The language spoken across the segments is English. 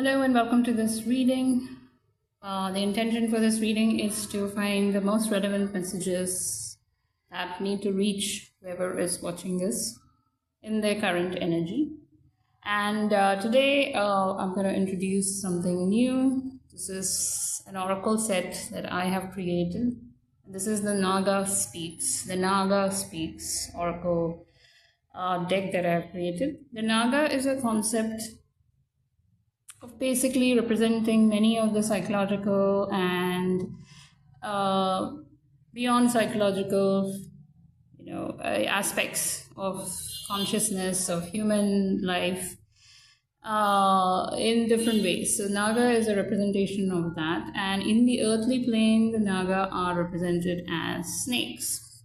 Hello and welcome to this reading. The intention for this reading is to find the most relevant messages that need to reach whoever is watching this in their current energy. And today I'm going to introduce something new. This is an oracle set that I have created. This is the Naga Speaks. The Naga Speaks oracle deck that I have created. The Naga is a concept of basically representing many of the psychological and beyond psychological, aspects of consciousness of human life in different ways. So Naga is a representation of that, and in the earthly plane, the Naga are represented as snakes.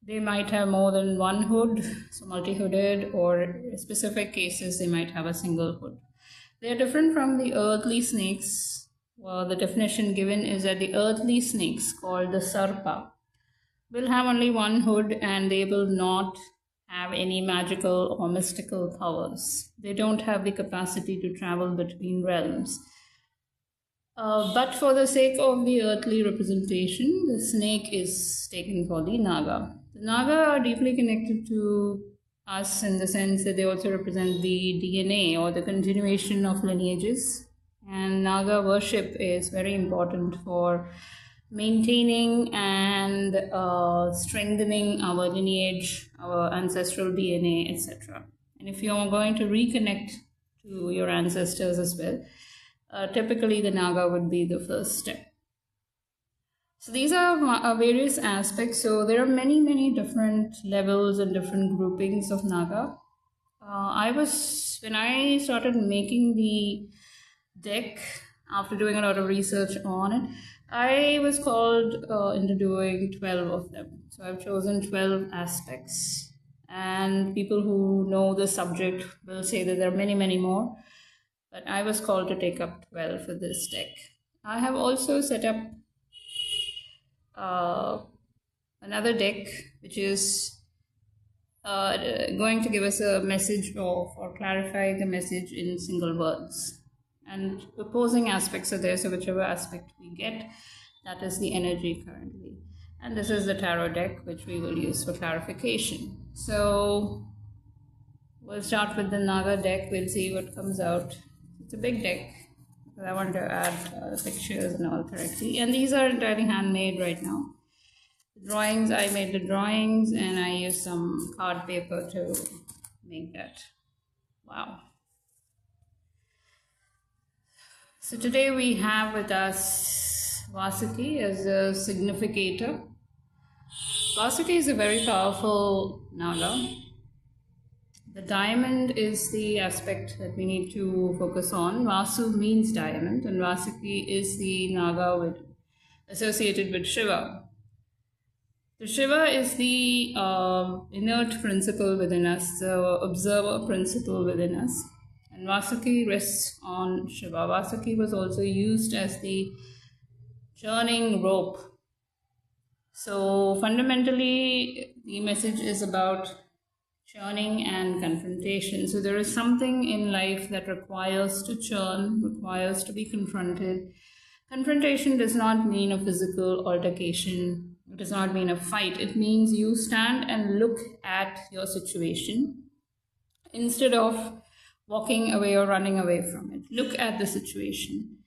They might have more than one hood, so multi-hooded, or in specific cases, they might have a single hood. They are different from the earthly snakes. Well, the definition given is that the earthly snakes, called the sarpa, will have only one hood and they will not have any magical or mystical powers. They don't have the capacity to travel between realms. But for the sake of the earthly representation, the snake is taken for the Naga. The Naga are deeply connected to us in the sense that they also represent the DNA or the continuation of lineages, and Naga worship is very important for maintaining and strengthening our lineage, our ancestral DNA, etc. And if you are going to reconnect to your ancestors as well, typically the Naga would be the first step. So these are various aspects. So there are many different levels and different groupings of Naga. When I started making the deck, after doing a lot of research on it, I was called into doing 12 of them. So I've chosen 12 aspects, and people who know the subject will say that there are many more, but I was called to take up 12 for this deck. I have also set up another deck which is going to give us a message or clarify the message in single words, and opposing aspects are there, so whichever aspect we get, that is the energy currently. And this is the tarot deck which we will use for clarification. So we'll start with the Naga deck. We'll see what comes out. It's a big deck. I want to add pictures and all correctly. And these are entirely handmade right now. The drawings, I made the drawings and I used some card paper to make that. Wow. So today we have with us Vasuki as a significator. Vasuki is a very powerful Naga. The diamond is the aspect that we need to focus on. Vasu means diamond, and Vasuki is the Naga associated with Shiva. The Shiva is the inert principle within us, the observer principle within us. And Vasuki rests on Shiva. Vasuki was also used as the churning rope. So fundamentally, the message is about churning and confrontation. So there is something in life that requires to churn, requires to be confronted. Confrontation does not mean a physical altercation. It does not mean a fight. It means you stand and look at your situation instead of walking away or running away from it. Look at the situation.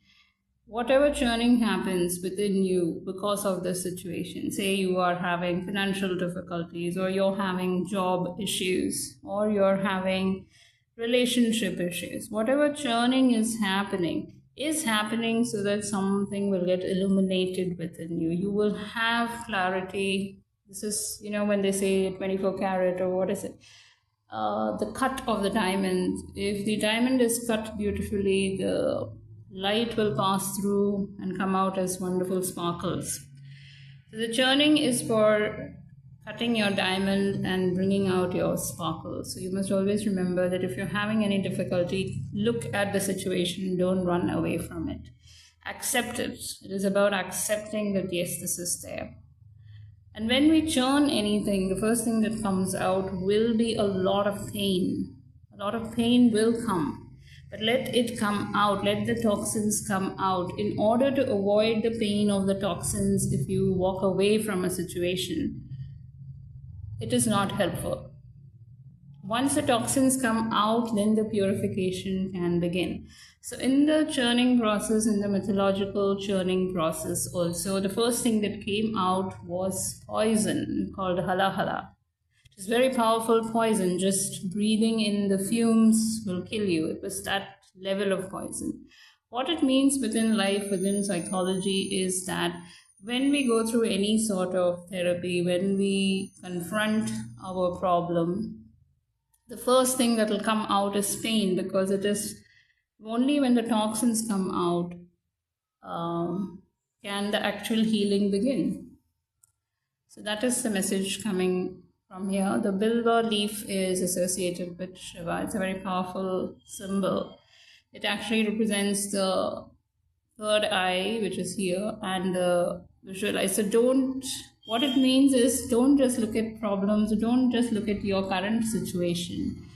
Whatever churning happens within you because of the situation, say you are having financial difficulties, or you're having job issues, or you're having relationship issues, whatever churning is happening so that something will get illuminated within you. You will have clarity. This is, when they say 24 karat, or what is it? The cut of the diamond. If the diamond is cut beautifully, the light will pass through and come out as wonderful sparkles. So the churning is for cutting your diamond and bringing out your sparkles. So you must always remember that if you're having any difficulty, look at the situation, don't run away from it. Accept it. It is about accepting that yes, this is there. And when we churn anything, the first thing that comes out will be a lot of pain. A lot of pain will come. But let it come out, let the toxins come out. In order to avoid the pain of the toxins, if you walk away from a situation, it is not helpful. Once the toxins come out, then the purification can begin. So in the churning process, in the mythological churning process also, the first thing that came out was poison called hala hala. It's very powerful poison. Just breathing in the fumes will kill you. It was that level of poison. What it means within life, within psychology, is that when we go through any sort of therapy, when we confront our problem, the first thing that will come out is pain, because it is only when the toxins come out can the actual healing begin. So that is the message coming from here. The bilwa leaf is associated with Shiva. It's a very powerful symbol. It actually represents the third eye, which is here, and the visual eye. So what it means is, don't just look at problems, don't just look at your current situation,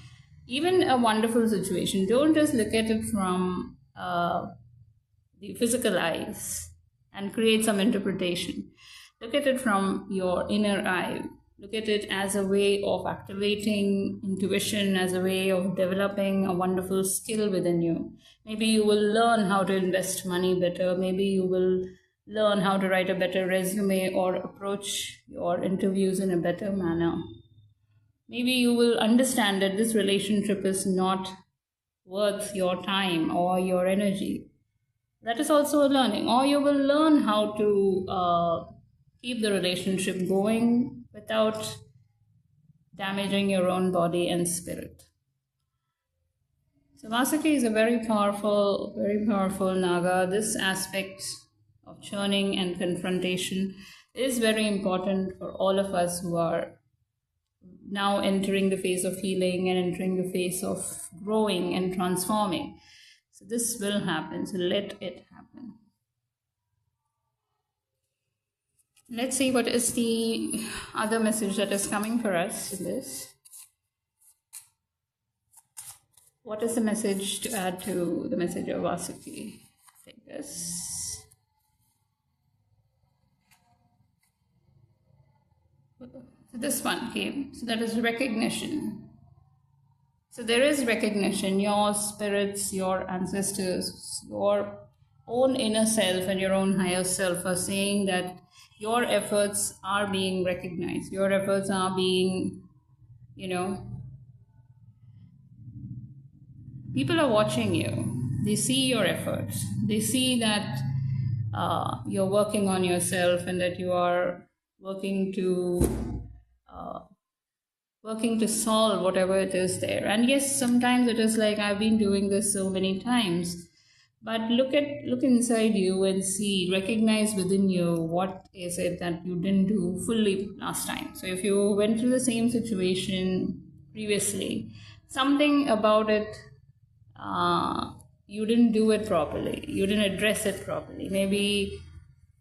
even a wonderful situation. Don't just look at it from the physical eyes and create some interpretation. Look at it from your inner eye. Look at it as a way of activating intuition, as a way of developing a wonderful skill within you. Maybe you will learn how to invest money better. Maybe you will learn how to write a better resume or approach your interviews in a better manner. Maybe you will understand that this relationship is not worth your time or your energy. That is also a learning. Or you will learn how to keep the relationship going without damaging your own body and spirit. So Vasuki is a very powerful Naga. This aspect of churning and confrontation is very important for all of us who are now entering the phase of healing and entering the phase of growing and transforming. So this will happen. So let it happen. Let's see what is the other message that is coming for us in this. What is the message to add to the message of Vasuki? Take this. This one came. So that is recognition. So there is recognition. Your spirits, your ancestors, your own inner self and your own higher self are saying that your efforts are being recognized. Your efforts are being, people are watching you. They see your efforts. They see that you're working on yourself and that you are working to solve whatever it is there. And yes, sometimes it is like, I've been doing this so many times. But look inside you and see, recognize within you what is it that you didn't do fully last time. So if you went through the same situation previously, something about it, you didn't do it properly. You didn't address it properly. Maybe,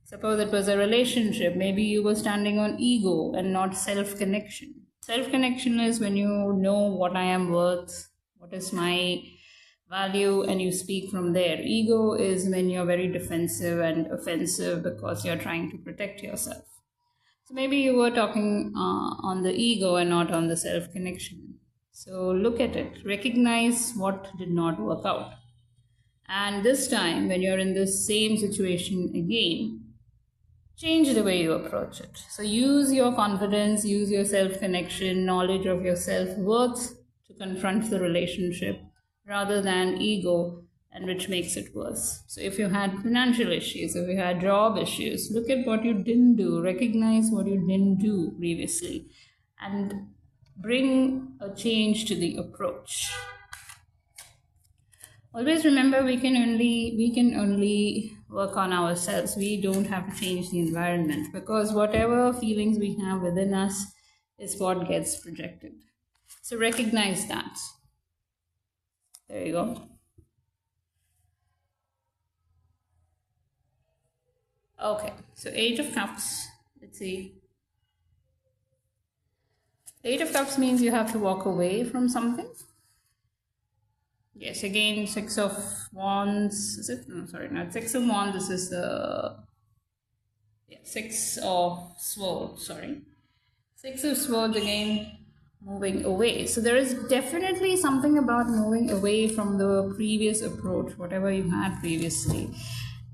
suppose it was a relationship, maybe you were standing on ego and not self-connection. Self-connection is when you know what I am worth, what is my value, and you speak from there. Ego is when you're very defensive and offensive because you're trying to protect yourself. So maybe you were talking on the ego and not on the self-connection. So look at it, recognize what did not work out. And this time, when you're in the same situation again, change the way you approach it. So use your confidence, use your self-connection, knowledge of your self-worth to confront the relationship rather than ego, and which makes it worse. So if you had financial issues, if you had job issues, look at what you didn't do, recognize what you didn't do previously, and bring a change to the approach. Always remember, we can only work on ourselves. We don't have to change the environment, because whatever feelings we have within us is what gets projected. So recognize that. There you go. Okay, so Eight of Cups. Let's see. Eight of Cups means you have to walk away from something. Yes, again, Six of Wands. Is it? No, sorry, not Six of Wands. This is the Six of Swords. Sorry, Six of Swords again, moving away. So there is definitely something about moving away from the previous approach, whatever you had previously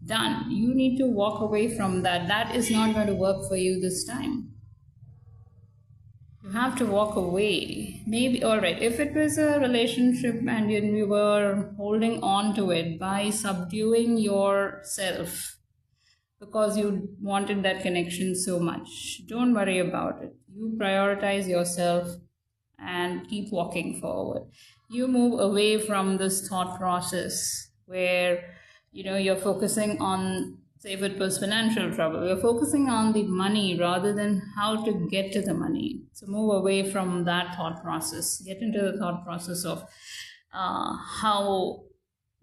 done. You need to walk away from that. That is not going to work for you this time. You have to walk away. Maybe, all right, if it was a relationship and you were holding on to it by subduing yourself because you wanted that connection so much, don't worry about it. You prioritize yourself and keep walking forward. You move away from this thought process where you're focusing on, say if it was financial trouble, you're focusing on the money rather than how to get to the money. So move away from that thought process. Get into the thought process of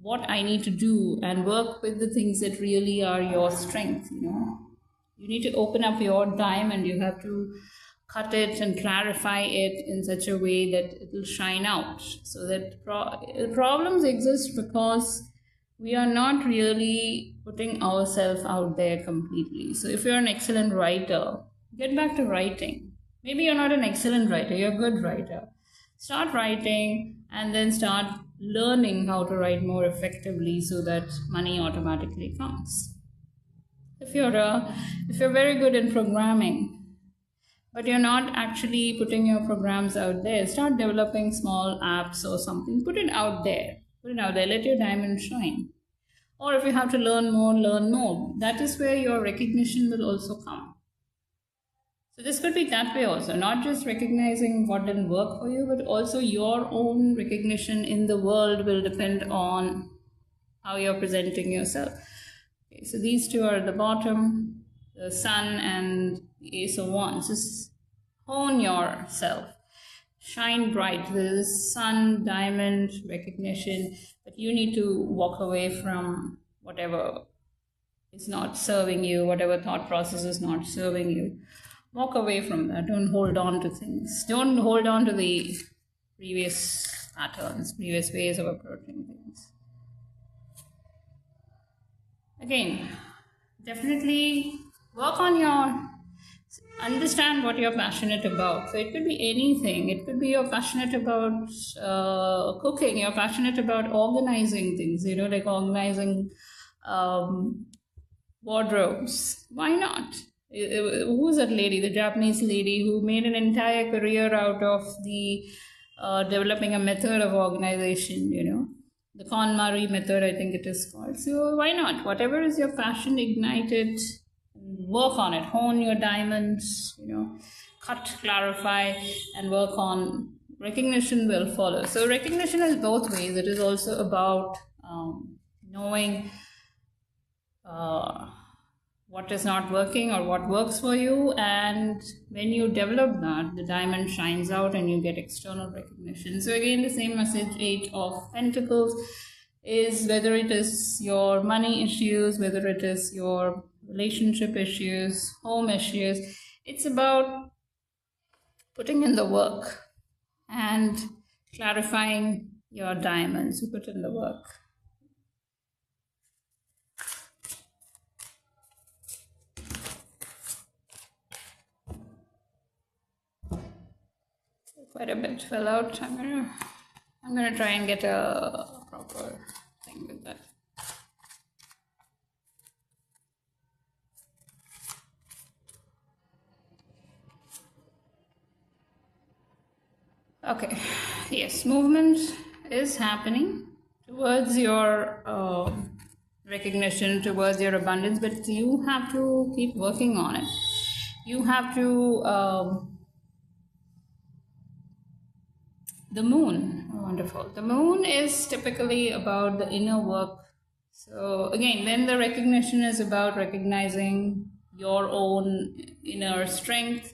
what I need to do, and work with the things that really are your strength. You need to open up your diamond. You have to cut it and clarify it in such a way that it will shine out. So that problems exist because we are not really putting ourselves out there completely. So if you're an excellent writer, get back to writing. Maybe you're not an excellent writer, you're a good writer. Start writing and then start learning how to write more effectively so that money automatically comes. If you're very good in programming, but you're not actually putting your programs out there, start developing small apps or something. Put it out there. Let your diamond shine. Or if you have to learn more, learn more. That is where your recognition will also come. So this could be that way also, not just recognizing what didn't work for you, but also your own recognition in the world will depend on how you're presenting yourself. Okay, so these two are at the bottom, the Sun and the Ace of Wands. Just hone yourself. Shine bright. There's sun, diamond, recognition, but you need to walk away from whatever is not serving you, whatever thought process is not serving you. Walk away from that. Don't hold on to things. Don't hold on to the previous patterns, previous ways of approaching things. Again, definitely work on understand what you're passionate about. So it could be anything. It could be you're passionate about cooking. You're passionate about organizing things, like organizing wardrobes. Why not? Who was that lady, the Japanese lady who made an entire career out of the developing a method of organization, the KonMari method, I think it is called. So why not? Whatever is your passion, ignite it. Work on it, hone your diamonds, cut, clarify, and work on. Recognition will follow. So recognition is both ways. It is also about knowing what is not working or what works for you, and when you develop that, the diamond shines out and you get external recognition. So again, the same message, Eight of Pentacles, is whether it is your money issues, whether it is your relationship issues, home issues, it's about putting in the work and clarifying your diamonds. You put in the work. Quite a bit fell out. I'm gonna try and get a proper thing with that. Okay, yes, movement is happening towards your recognition, towards your abundance, but you have to keep working on it. You have to, the moon, wonderful. The moon is typically about the inner work. So again, then the recognition is about recognizing your own inner strength,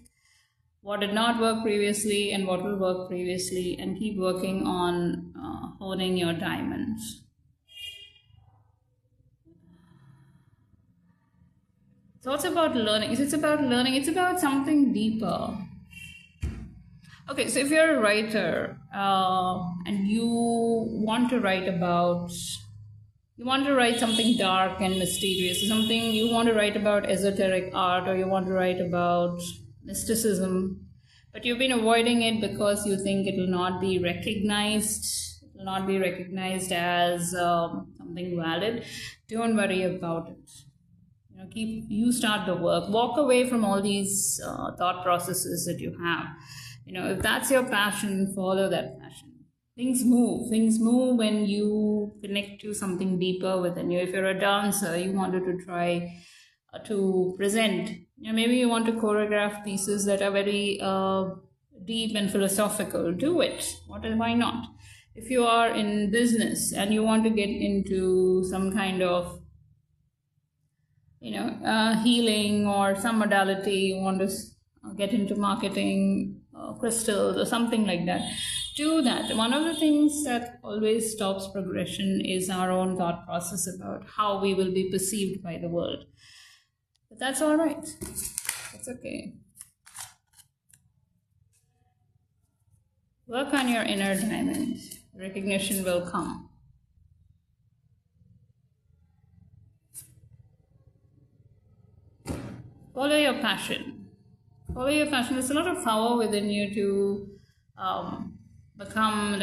what did not work previously and what will work previously, and keep working on honing your diamonds. It's also about learning. It's about learning. It's about something deeper. Okay, so if you're a writer and you want to write about, you want to write something dark and mysterious, something you want to write about esoteric art, or you want to write about mysticism, but you've been avoiding it because you think it will not be recognized, it will not be recognized as something valid, don't worry about it. You start the work, walk away from all these thought processes that you have. If that's your passion, follow that passion. Things move when you connect to something deeper within you. If you're a dancer, you wanted to try to present, maybe you want to choreograph pieces that are very deep and philosophical. Do it. Why not? If you are in business and you want to get into some kind of healing or some modality, you want to get into marketing, crystals or something like that, do that. One of the things that always stops progression is our own thought process about how we will be perceived by the world. But that's all right. It's okay. Work on your inner diamond. Recognition will come. Follow your passion. Follow your passion. There's a lot of power within you to become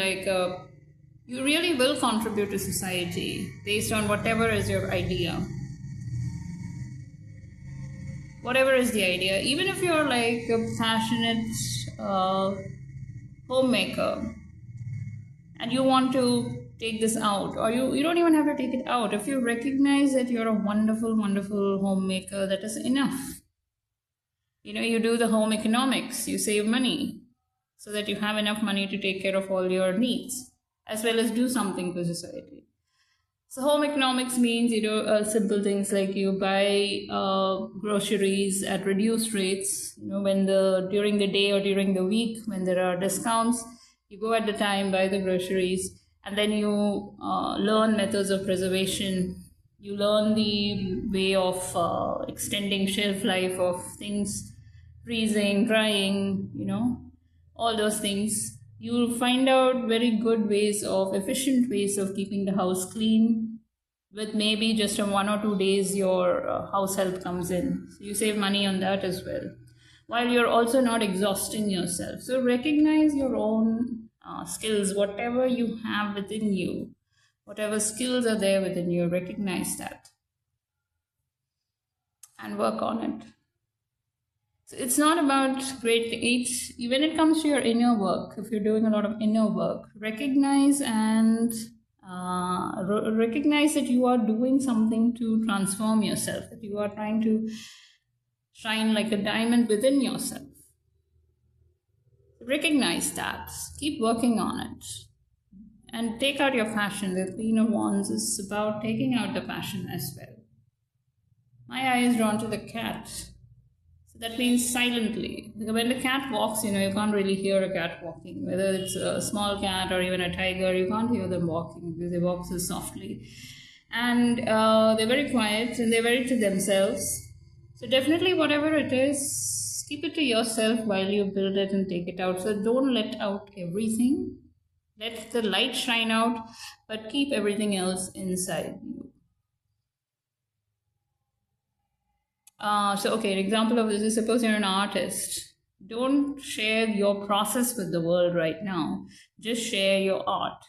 you really will contribute to society based on whatever is your idea. Whatever is the idea. Even if you're like a passionate homemaker and you want to take this out, or you don't even have to take it out. If you recognize that you're a wonderful, wonderful homemaker, that is enough. You do the home economics, you save money so that you have enough money to take care of all your needs, as well as do something for society. So home economics means, simple things like you buy groceries at reduced rates, during the day or during the week when there are discounts, you go at the time, buy the groceries, and then you learn methods of preservation. You learn the way of extending shelf life of things, freezing, drying, all those things. You'll find out very good efficient ways of keeping the house clean. With maybe just 1 or 2 days, your house help comes in. So you save money on that as well, while you're also not exhausting yourself. So recognize your own skills, whatever you have within you, whatever skills are there within you, recognize that and work on it. So it's not about great things. When it comes to your inner work, if you're doing a lot of inner work, recognize that you are doing something to transform yourself, that you are trying to shine like a diamond within yourself. Recognize that. Keep working on it. And take out your passion. The Queen of Wands is about taking out the passion as well. My eye is drawn to the cat. So that means silently. Because when the cat walks, you can't really hear a cat walking. Whether it's a small cat or even a tiger, you can't hear them walking because they walk so softly. And they're very quiet and they're very to themselves. So definitely whatever it is, keep it to yourself while you build it and take it out. So don't let out everything. Let the light shine out, but keep everything else inside you. An example of this is, suppose you're an artist. Don't share your process with the world right now. Just share your art.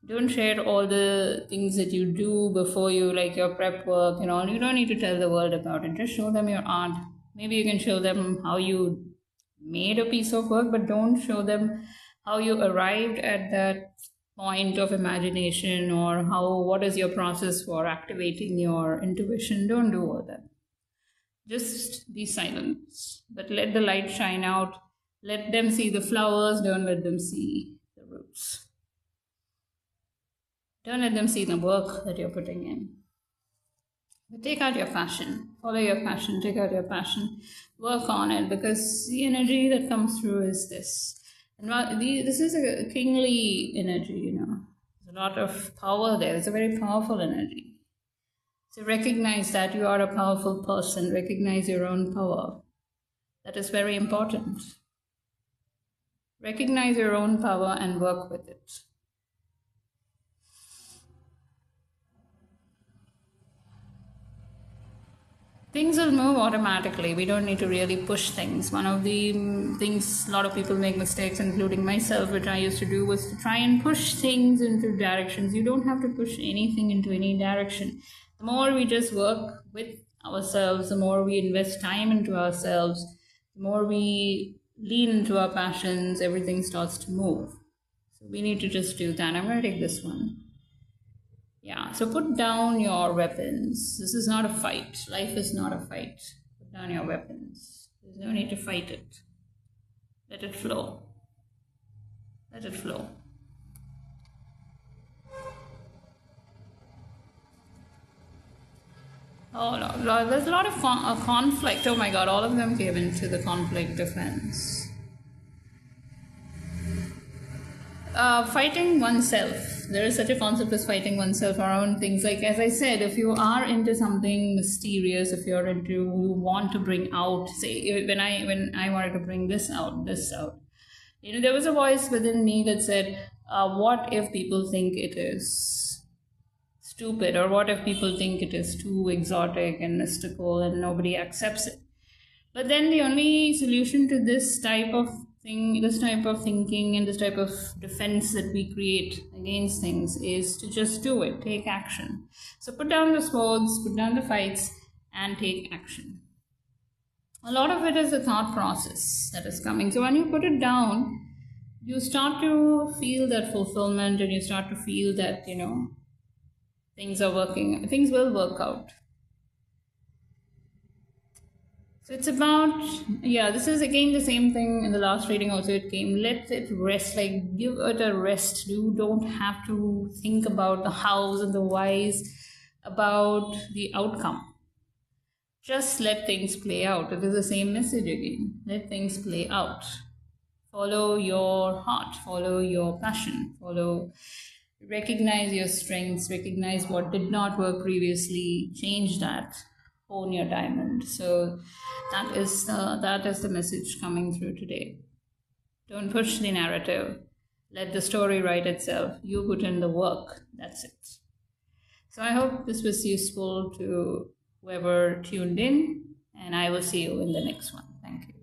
Don't share all the things that you do before you, like your prep work and all. You don't need to tell the world about it. Just show them your art. Maybe you can show them how you made a piece of work, but don't show them how you arrived at that point of imagination, or what is your process for activating your intuition. Don't do all that. Just be silent, but let the light shine out. Let them see the flowers. Don't let them see the roots. Don't let them see the work that you're putting in. But take out your passion. Follow your passion. Take out your passion. Work on it, because the energy that comes through is this. And this is a kingly energy, There's a lot of power there. It's a very powerful energy. So recognize that you are a powerful person. Recognize your own power. That is very important. Recognize your own power and work with it. Things will move automatically. We don't need to really push things. One of the things a lot of people make mistakes, including myself, which I used to do, was to try and push things into directions. You don't have to push anything into any direction. The more we just work with ourselves, the more we invest time into ourselves, the more we lean into our passions, everything starts to move. So we need to just do that. I'm going to take this one. Yeah, so put down your weapons. This is not a fight. Life is not a fight. Put down your weapons. There's no need to fight it. Let it flow. Let it flow. Oh, no, there's a lot of conflict. Oh my God, all of them came into the conflict defense. Fighting oneself. There is such a concept as fighting oneself around things. Like, as I said, if you are into something mysterious, if you're into, you want to bring out, say, when I wanted to bring this out, there was a voice within me that said, what if people think it is stupid, or what if people think it is too exotic and mystical and nobody accepts it? But then the only solution to this type of thinking and this type of defense that we create against things is to just do it, take action. So put down the swords, put down the fights, and take action. A lot of it is a thought process that is coming. So when you put it down, you start to feel that fulfillment, and you start to feel that, things are working, things will work out. So it's about, this is again the same thing in the last reading also it came. Let it rest, like give it a rest. You don't have to think about the hows and the whys, about the outcome. Just let things play out. It is the same message again. Let things play out. Follow your heart, follow your passion, recognize your strengths, recognize what did not work previously, change that. Own your diamond. So that is the message coming through today. Don't push the narrative. Let the story write itself. You put in the work. That's it. So I hope this was useful to whoever tuned in, and I will see you in the next one. Thank you.